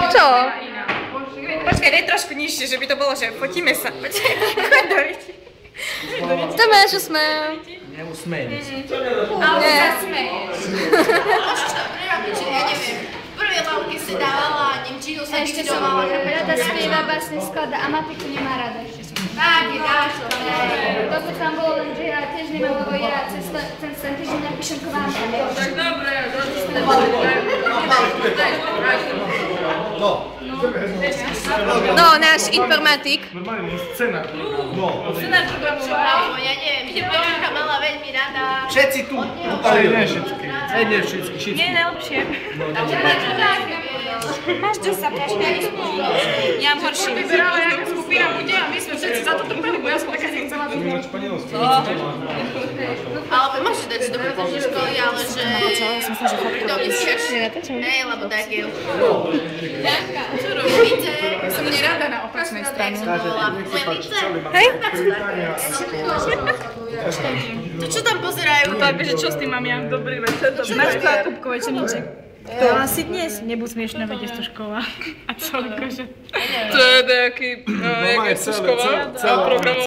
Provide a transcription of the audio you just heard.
Čo? Počkaj, daj trošku nižšie, že by to bolo, že fotíme sa. Počkaj, dovidí. Chceme, že sme... Neusmejem sa. Ale zasmeješ. Ja neviem. Prvé lavky si dávala, Nemčinu sa vyčovala. Rada spieva, básne skladá a matiku nemá rada. Tak, dáš to. Toto tam bolo len, že ja tiež nemám, lebo ja ten týždeň napíšem k vám. Tak dobre, No, náš informatik. Normálne scénar. Scénar programu. Ja neviem, že Peťka mala veľmi rada. Všetci tu. Ale nie všetky. Nie všetky. Nie je najlepšie. Máš 10, ja mám horší. Vyberala, jaká skupina bude a my sme všetci za to trpeli, bo ja som taká nechcela byť. Ale môžeš dať si do prepočnej školy, ale že... Pridovnicieš. Hej, lebo tak je. Čo robíte? Som nerada na opačnej strane. Hej? To čo tam pozerajú? Tak, že čo s tým mám ja? Dobrý večer, dobrý večer. Máš Kupko večerníček? To asi dnes. Nebuď smiešná, veď je to škola. A co, akože? To je nejaký, jak je to škola? Celá programová.